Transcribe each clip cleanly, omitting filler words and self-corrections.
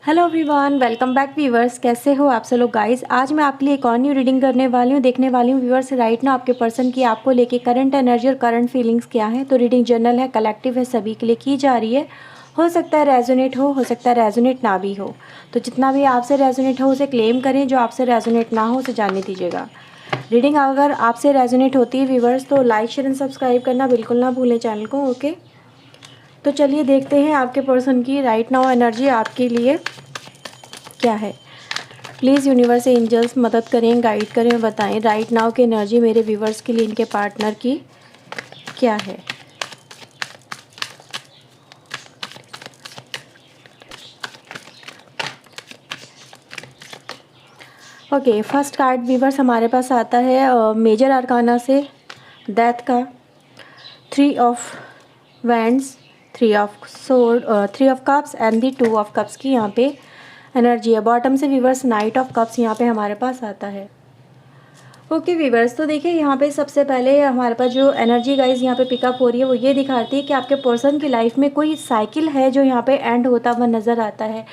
Hello everyone, welcome back viewers. कैसे हो आप सब लोग गाइस। आज मैं आपके लिए एक और न्यू रीडिंग करने वाली हूँ, देखने वाली हूँ व्यूवर्स राइट ना आपके पर्सन की आपको लेके करंट एनर्जी और करंट फीलिंग्स क्या है। तो रीडिंग जनरल है, कलेक्टिव है, सभी के लिए की जा रही है। हो सकता है रेजोनेट हो सकता है रेजोनेट ना भी हो। तो जितना भी आपसे रेजोनेट हो उसे क्लेम करें, जो आपसे रेजोनेट ना हो उसे जानने दीजिएगा। रीडिंग अगर आपसे रेजोनेट होती है व्यूवर्स तो लाइक शेयर एंड सब्सक्राइब करना बिल्कुल ना भूलें चैनल को। ओके, तो चलिए देखते हैं आपके पर्सन की राइट नाउ एनर्जी आपके लिए क्या है। प्लीज़ यूनिवर्स एंजल्स मदद करें, गाइड करें, बताएं राइट नाउ की एनर्जी मेरे व्यूवर्स के लिए, इनके पार्टनर की क्या है। ओके, फर्स्ट कार्ड व्यूवर्स हमारे पास आता है मेजर आर्काना से डेथ का, 3 of wands, 3 of sword, 3 of cups and the 2 of cups की यहाँ पे एनर्जी है। बॉटम से व्यूवर्स नाइट ऑफ कप्स यहाँ पे हमारे पास आता है। ओके वीवर्स, तो देखिए यहाँ पे सबसे पहले हमारे पास जो एनर्जी गाइज यहाँ पे पिकअप हो रही है वो ये दिखाती है कि आपके पर्सन की लाइफ में कोई साइकिल है जो यहाँ पे एंड होता हुआ नज़र आता है।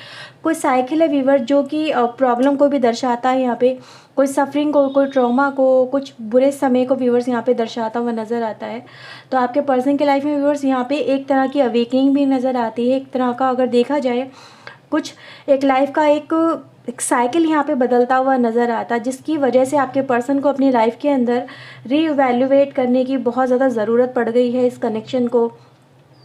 कोई साइकिल है वीवर्स जो कि प्रॉब्लम को भी दर्शाता है, यहाँ पे कोई सफरिंग को, कोई ट्रॉमा को, कुछ बुरे समय को व्यूवर्स यहाँ पे दर्शाता हुआ नज़र आता है। तो आपके पर्सन की लाइफ में व्यूवर्स यहाँ पे एक तरह की अवेकनिंग भी नज़र आती है, एक तरह का अगर देखा जाए कुछ एक लाइफ का एक साइकिल यहाँ पे बदलता हुआ नज़र आता है, जिसकी वजह से आपके पर्सन को अपनी लाइफ के अंदर रीइवैल्यूएट करने की बहुत ज़्यादा ज़रूरत पड़ गई है। इस कनेक्शन को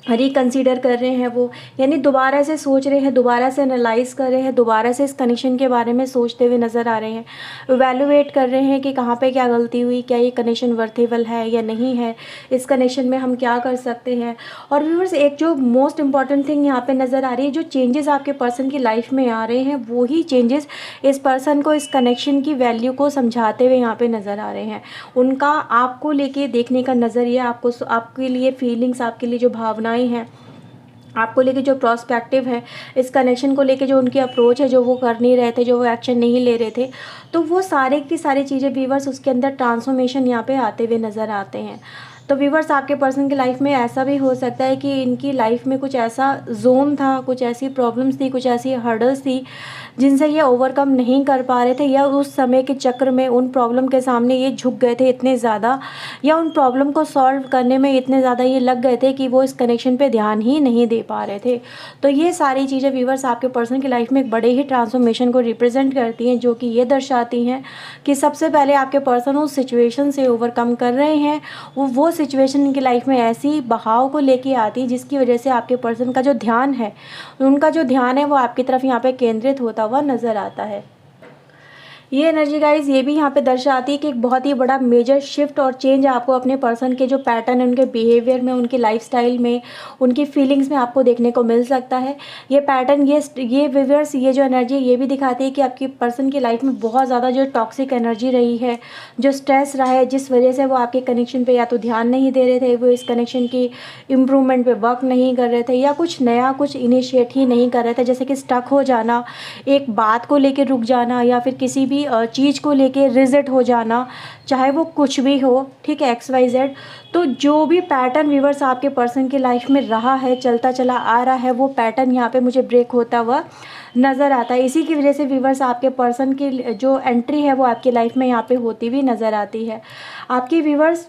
रिकंसीडर कर रहे हैं वो, यानी दोबारा से सोच रहे हैं, दोबारा से एनालाइज कर रहे हैं, दोबारा से इस कनेक्शन के बारे में सोचते हुए नज़र आ रहे हैं। इवैल्यूएट कर रहे हैं कि कहाँ पे क्या गलती हुई, क्या ये कनेक्शन वर्थेबल है या नहीं है, इस कनेक्शन में हम क्या कर सकते हैं। और व्यूअर्स एक जो मोस्ट इंपॉर्टेंट थिंग यहाँ पे नज़र आ रही है, जो चेंजेस आपके पर्सन की लाइफ में आ रहे हैं वो ही चेंजेस इस पर्सन को इस कनेक्शन की वैल्यू को समझाते हुए यहाँ पे नज़र आ रहे हैं। उनका आपको लेके देखने का नज़रिया, आपको आपके लिए फीलिंग्स, आपके लिए जो भावनाएं हैं, आपको लेके जो प्रोस्पेक्टिव है, इस कनेक्शन को लेके जो उनकी अप्रोच है, जो वो कर नहीं रहे थे, जो वो एक्शन नहीं ले रहे थे, तो वो सारे की सारी चीज़ें व्यूअर्स उसके अंदर ट्रांसफॉर्मेशन यहाँ पे आते हुए नज़र आते हैं। तो व्यूअर्स आपके पर्सन की लाइफ में ऐसा भी हो सकता है कि इनकी लाइफ में कुछ ऐसा जोन था, कुछ ऐसी प्रॉब्लम्स थी, कुछ ऐसी हर्डल्स थी जिनसे ये ओवरकम नहीं कर पा रहे थे, या उस समय के चक्र में उन प्रॉब्लम के सामने ये झुक गए थे इतने ज़्यादा, या उन प्रॉब्लम को सॉल्व करने में इतने ज़्यादा ये लग गए थे कि वो इस कनेक्शन पे ध्यान ही नहीं दे पा रहे थे। तो ये सारी चीज़ें व्यूअर्स आपके पर्सन की लाइफ में एक बड़े ही ट्रांसफॉर्मेशन को रिप्रेजेंट करती हैं, जो कि ये दर्शाती हैं कि सबसे पहले आपके पर्सन उस सिचुएशन से ओवरकम कर रहे हैं। वो सिचुएशन इनकी लाइफ में ऐसी बहाव को लेके आती है जिसकी वजह से आपके पर्सन का जो ध्यान है, उनका जो ध्यान है वो आपकी तरफ यहाँ पे केंद्रित होता हुआ नज़र आता है। ये एनर्जी गाइज ये भी यहाँ पे दर्शाती है कि एक बहुत ही बड़ा मेजर शिफ्ट और चेंज आपको अपने पर्सन के जो पैटर्न है, उनके बिहेवियर में, उनकी लाइफस्टाइल में, उनकी फीलिंग्स में आपको देखने को मिल सकता है। ये पैटर्न, ये व्यूअर्स, ये जो एनर्जी ये भी दिखाती है कि आपकी पर्सन की लाइफ में बहुत ज़्यादा जो टॉक्सिक एनर्जी रही है, जो स्ट्रेस रहा है, जिस वजह से वो आपके कनेक्शन पर या तो ध्यान नहीं दे रहे थे, वो इस कनेक्शन की इम्प्रूवमेंट पर वर्क नहीं कर रहे थे, या कुछ नया कुछ इनिशिएट ही नहीं कर रहे थे, जैसे कि स्टक हो जाना, एक बात को लेकर रुक जाना, या फिर किसी भी चीज़ को लेके रिजिड हो जाना, चाहे वो कुछ भी हो, ठीक है, XYZ। तो जो भी पैटर्न व्यूअर्स आपके पर्सन की लाइफ में रहा है, चलता चला आ रहा है, वो पैटर्न यहाँ पे मुझे ब्रेक होता हुआ नज़र आता है। इसी की वजह से व्यूअर्स आपके पर्सन की जो एंट्री है वो आपकी लाइफ में यहाँ पे होती हुई नज़र आती है। आपकी व्यूअर्स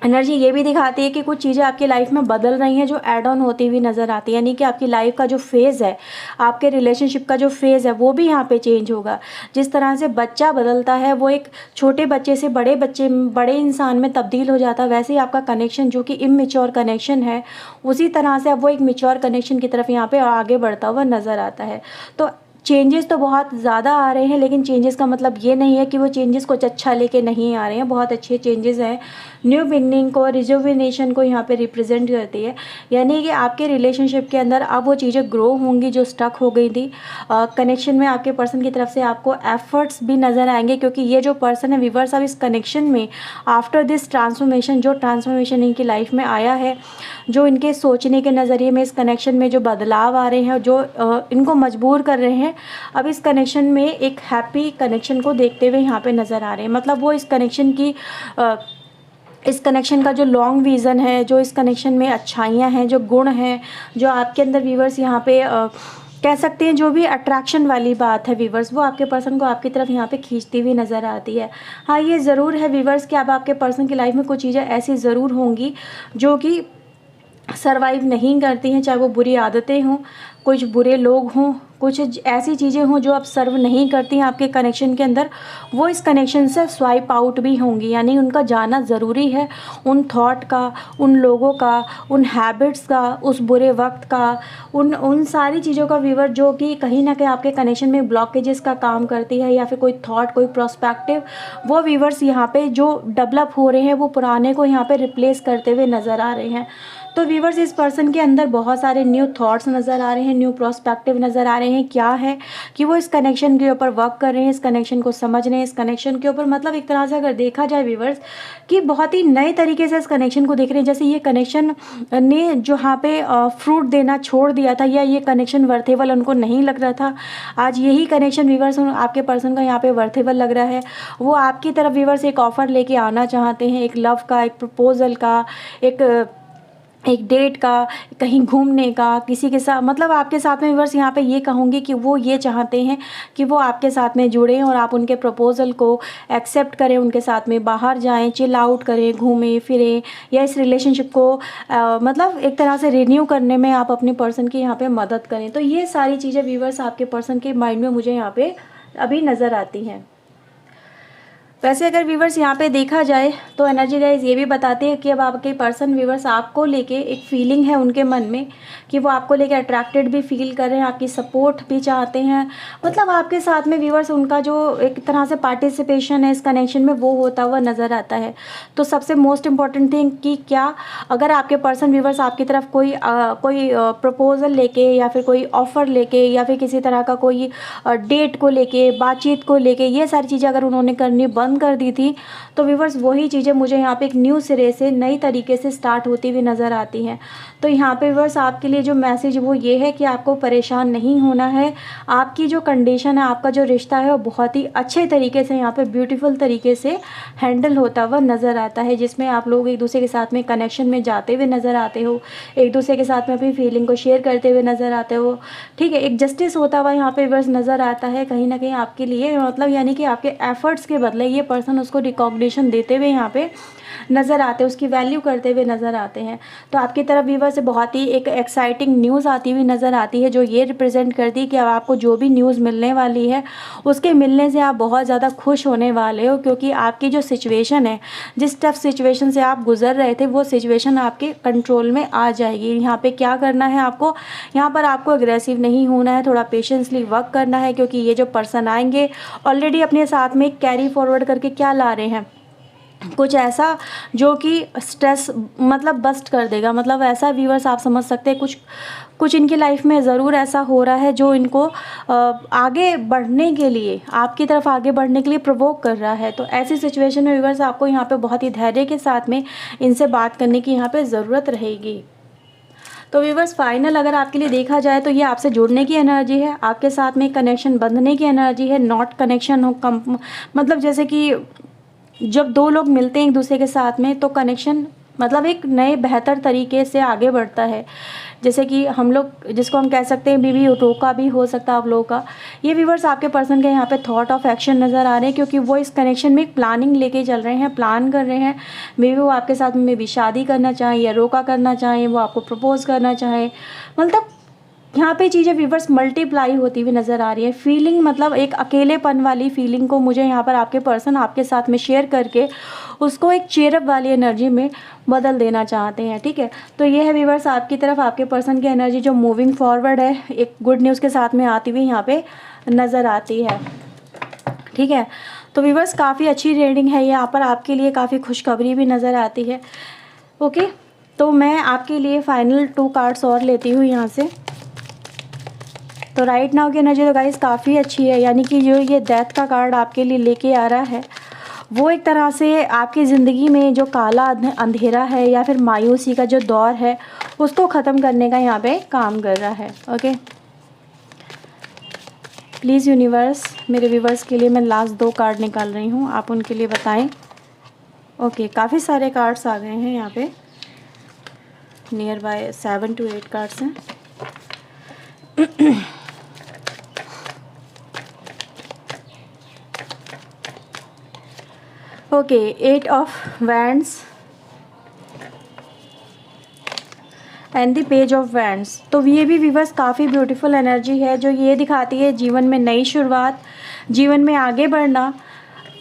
एनर्जी ये भी दिखाती है कि कुछ चीज़ें आपकी लाइफ में बदल रही हैं जो ऐड ऑन होती हुई नज़र आती है, यानी कि आपकी लाइफ का जो फेज़ है, आपके रिलेशनशिप का जो फेज़ है वो भी यहाँ पे चेंज होगा। जिस तरह से बच्चा बदलता है, वो एक छोटे बच्चे से बड़े इंसान में तब्दील हो जाता है, वैसे ही आपका कनेक्शन जो कि इमैच्योर कनेक्शन है, उसी तरह से अब वो एक मैच्योर कनेक्शन की तरफ यहाँ पर आगे बढ़ता हुआ नज़र आता है। तो चेंजेस तो बहुत ज़्यादा आ रहे हैं, लेकिन चेंजेस का मतलब ये नहीं है कि वो चेंजेस कुछ अच्छा लेके नहीं आ रहे हैं। बहुत अच्छे चेंजेस हैं, न्यू बिगनिंग को, रिजुविनेशन को यहाँ पे रिप्रेजेंट करती है, यानी कि आपके रिलेशनशिप के अंदर अब वो चीज़ें ग्रो होंगी जो स्टक हो गई थी कनेक्शन में। आपके पर्सन की तरफ से आपको एफर्ट्स भी नज़र आएंगे, क्योंकि ये जो पर्सन है व्यूअर्स अब इस कनेक्शन में आफ्टर दिस ट्रांसफॉर्मेशन, जो ट्रांसफॉर्मेशन इनकी लाइफ में आया है, जो इनके सोचने के नज़रिए में इस कनेक्शन में जो बदलाव आ रहे हैं, जो इनको मजबूर कर रहे हैं, अब इस कनेक्शन में एक हैप्पी कनेक्शन को देखते हुए यहाँ पे नज़र आ रहे हैं। मतलब वो इस कनेक्शन की इस कनेक्शन का जो लॉन्ग विज़न है, जो इस कनेक्शन में अच्छाइयाँ हैं, जो गुण हैं, जो आपके अंदर व्यूअर्स यहाँ पे कह सकते हैं जो भी अट्रैक्शन वाली बात है वीवर्स, वो आपके पर्सन को आपकी तरफ यहाँ पे खींचती हुई नज़र आती है। हाँ, ये ज़रूर है वीवर्स कि अब आपके पर्सन की लाइफ में कुछ चीज़ें ऐसी ज़रूर होंगी जो कि सर्वाइव नहीं करती हैं, चाहे वो बुरी आदतें हों, कुछ बुरे लोग हों, कुछ ऐसी चीज़ें हों जो अब सर्व नहीं करती हैं आपके कनेक्शन के अंदर, वो इस कनेक्शन से स्वाइप आउट भी होंगी। यानी उनका जाना ज़रूरी है, उन थॉट का, उन लोगों का, उन हैबिट्स का, उस बुरे वक्त का, उन सारी चीज़ों का वीवर जो कि कहीं ना कहीं आपके कनेक्शन में ब्लॉकेजेस का काम करती है, या फिर कोई थॉट, कोई प्रोस्पेक्टिव, वो वीवर्स यहाँ पे जो डेवलप हो रहे हैं वो पुराने को यहाँ पे रिप्लेस करते हुए नज़र आ रहे हैं। तो वीवर्स, इस पर्सन के अंदर बहुत सारे न्यू थॉट्स नज़र आ रहे हैं, न्यू प्रोस्पेक्टिव नज़र आ रहे हैं। क्या है कि वो इस कनेक्शन के ऊपर वर्क कर रहे हैं, इस कनेक्शन को समझ रहे हैं, इस कनेक्शन के ऊपर मतलब एक तरह से अगर देखा जाए वीवर्स कि बहुत ही नए तरीके से इस कनेक्शन को देख रहे हैं। जैसे ये कनेक्शन ने जो यहाँ पे फ्रूट देना छोड़ दिया था, या ये कनेक्शन वर्थेबल उनको नहीं लग रहा था, आज यही कनेक्शन वीवर्स आपके पर्सन का यहाँ पे वर्थेबल लग रहा है। वो आपकी तरफ वीवर्स एक ऑफ़र लेके आना चाहते हैं, एक लव का, एक प्रपोजल का, एक डेट का, कहीं घूमने का, किसी के साथ, मतलब आपके साथ में व्यूअर्स यहाँ पे ये कहूँगी कि वो ये चाहते हैं कि वो आपके साथ में जुड़ें और आप उनके प्रपोजल को एक्सेप्ट करें, उनके साथ में बाहर जाएं, चिल आउट करें, घूमें फिरें, या इस रिलेशनशिप को मतलब एक तरह से रिन्यू करने में आप अपने पर्सन की यहाँ पे मदद करें। तो ये सारी चीज़ें व्यूअर्स आपके पर्सन के माइंड में मुझे यहाँ पे अभी नज़र आती हैं। वैसे अगर व्यूवर्स यहाँ पे देखा जाए तो एनर्जी गाइज ये भी बताते हैं कि अब आपके पर्सन व्यूवर्स आपको लेके एक फीलिंग है उनके मन में कि वो आपको लेके अट्रैक्टेड भी फील कर रहे हैं, आपकी सपोर्ट भी चाहते हैं, मतलब आपके साथ में व्यूवर्स उनका जो एक तरह से पार्टिसिपेशन है इस कनेक्शन में वो होता हुआ नज़र आता है। तो सबसे मोस्ट इम्पॉर्टेंट थिंग कि क्या अगर आपके पर्सन व्यूवर्स आपकी तरफ कोई प्रपोजल लेके, या फिर कोई ऑफ़र लेके, या फिर किसी तरह का कोई डेट को लेके, बातचीत को लेके, ये सारी चीज़ें अगर उन्होंने करनी बंद कर दी थी, तो व्यूवर्स वही चीज़ें मुझे यहाँ पे एक न्यू सिरे से नई तरीके से स्टार्ट होती हुई नज़र आती हैं। तो यहाँ पे व्यूवर्स आपके लिए जो मैसेज वो ये है कि आपको परेशान नहीं होना है। आपकी जो कंडीशन है, आपका जो रिश्ता है वो बहुत ही अच्छे तरीके से यहाँ पे ब्यूटीफुल तरीके से हैंडल होता हुआ नज़र आता है, जिसमें आप लोग एक दूसरे के साथ में कनेक्शन में जाते हुए नज़र आते हो, एक दूसरे के साथ में अपनी फीलिंग को शेयर करते हुए नज़र आते हो। ठीक है, एक जस्टिस होता हुआ यहाँ पे व्यूवर्स नज़र आता है कहीं ना कहीं आपके लिए, मतलब यानी कि आपके एफर्ट्स के बदले ये पर्सन उसको रिकॉग्निशन देते हुए यहाँ पे नज़र आते हैं, उसकी वैल्यू करते हुए नज़र आते हैं। तो आपकी तरफ व्यूवर से बहुत ही एक एक्साइटिंग न्यूज़ आती हुई नज़र आती है, जो ये रिप्रेजेंट करती है कि अब आपको जो भी न्यूज़ मिलने वाली है उसके मिलने से आप बहुत ज़्यादा खुश होने वाले हो, क्योंकि आपकी जो सिचुएशन है, जिस टफ सिचुएशन से आप गुजर रहे थे, वो सिचुएशन आपके कंट्रोल में आ जाएगी। यहाँ पे क्या करना है आपको, यहाँ पर आपको अग्रेसिव नहीं होना है, थोड़ा पेशेंसली वर्क करना है, क्योंकि ये जो पर्सन आएंगे ऑलरेडी अपने साथ में कैरी फॉरवर्ड करके क्या ला रहे हैं, कुछ ऐसा जो कि स्ट्रेस मतलब बस्ट कर देगा, मतलब ऐसा व्यूअर्स आप समझ सकते हैं कुछ इनकी लाइफ में ज़रूर ऐसा हो रहा है जो इनको आगे बढ़ने के लिए, आपकी तरफ आगे बढ़ने के लिए प्रोवोक कर रहा है। तो ऐसी सिचुएशन में व्यूअर्स आपको यहाँ पे बहुत ही धैर्य के साथ में इनसे बात करने की यहाँ पे ज़रूरत रहेगी। तो व्यूअर्स फाइनल अगर आपके लिए देखा जाए तो ये आपसे जुड़ने की एनर्जी है, आपके साथ में कनेक्शन बंधने की एनर्जी है, नॉट कनेक्शन हो मतलब जैसे कि जब दो लोग मिलते हैं एक दूसरे के साथ में तो कनेक्शन मतलब एक नए बेहतर तरीके से आगे बढ़ता है। जैसे कि हम लोग जिसको हम कह सकते हैं बीवी रोका भी हो सकता है आप लोगों का। ये व्यूवर्स आपके पर्सन के यहाँ पे थॉट ऑफ एक्शन नज़र आ रहे हैं, क्योंकि वो इस कनेक्शन में एक प्लानिंग लेके चल रहे हैं, प्लान कर रहे हैं। मे बी वो आपके साथ में भी शादी करना चाहें या रोका करना चाहें, वो आपको प्रपोज करना चाहें, मतलब यहाँ पे चीज़ें व्यूवर्स मल्टीप्लाई होती हुई नज़र आ रही है। फीलिंग मतलब एक अकेलेपन वाली फीलिंग को मुझे यहाँ पर आपके पर्सन आपके साथ में शेयर करके उसको एक चेयरअप वाली एनर्जी में बदल देना चाहते हैं। ठीक है, तो ये है व्यूवर्स आपकी तरफ आपके पर्सन की एनर्जी जो मूविंग फॉरवर्ड है, एक गुड न्यूज़ के साथ में आती हुई यहाँ पे नज़र आती है। ठीक है, तो व्यूवर्स काफ़ी अच्छी रीडिंग है यहाँ पर आपके लिए, काफ़ी खुशखबरी भी नज़र आती है। ओके, तो मैं आपके लिए फाइनल 2 कार्ड्स और लेती हूँ यहाँ से। तो राइट नाउ की एनर्जी तो गाइस काफ़ी अच्छी है, यानी कि जो ये डेथ का कार्ड आपके लिए लेके आ रहा है वो एक तरह से आपकी ज़िंदगी में जो काला अंधेरा है या फिर मायूसी का जो दौर है उसको ख़त्म करने का यहाँ पे काम कर रहा है। ओके, प्लीज़ यूनिवर्स मेरे व्यूवर्स के लिए मैं लास्ट 2 कार्ड निकाल रही हूँ, आप उनके लिए बताएं। ओके, काफ़ी सारे कार्ड्स आ गए हैं यहाँ पे, नियर बाय 7 to 8 कार्ड्स हैं। Okay, 8 of wands and the page of wands. तो ये भी व्यूअर्स काफ़ी ब्यूटीफुल एनर्जी है जो ये दिखाती है जीवन में नई शुरुआत, जीवन में आगे बढ़ना,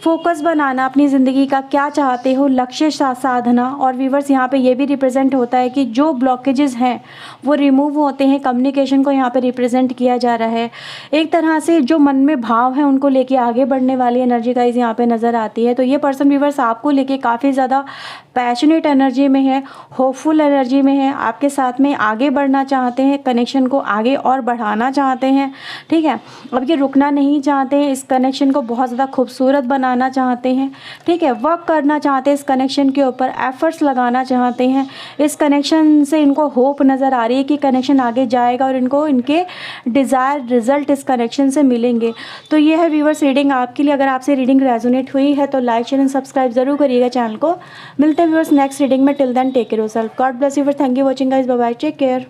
फोकस बनाना, अपनी ज़िंदगी का क्या चाहते हो, लक्ष्य साधना। और व्यूअर्स यहाँ पे ये भी रिप्रेजेंट होता है कि जो ब्लॉकेजेस हैं वो रिमूव होते हैं। कम्युनिकेशन को यहाँ पे रिप्रेजेंट किया जा रहा है। एक तरह से जो मन में भाव है उनको लेके आगे बढ़ने वाली एनर्जी का यहाँ पे नज़र आती है। तो ये पर्सन व्यूअर्स आपको लेके काफ़ी ज़्यादा पैशनेट एनर्जी में है, होपफुल एनर्जी में है, आपके साथ में आगे बढ़ना चाहते हैं, कनेक्शन को आगे और बढ़ाना चाहते हैं। ठीक है, अब ये रुकना नहीं चाहते हैं, इस कनेक्शन को बहुत ज़्यादा खूबसूरत बनाना चाहते हैं। ठीक है, वर्क करना चाहते हैं इस कनेक्शन के ऊपर, एफर्ट्स लगाना चाहते हैं। इस कनेक्शन से इनको होप नज़र आ रही है कि कनेक्शन आगे जाएगा और इनको इनके डिज़ायर रिजल्ट इस कनेक्शन से मिलेंगे। तो ये है व्यूअर्स रीडिंग आपके लिए। अगर आपसे रीडिंग रेजोनेट हुई है तो लाइक शेयर एंड सब्सक्राइब जरूर करिएगा चैनल को। मिलते हैं व्यूअर्स नेक्स्ट रीडिंग में। Till then take care yourself, God bless you, thank you watching guys, bye bye, take care.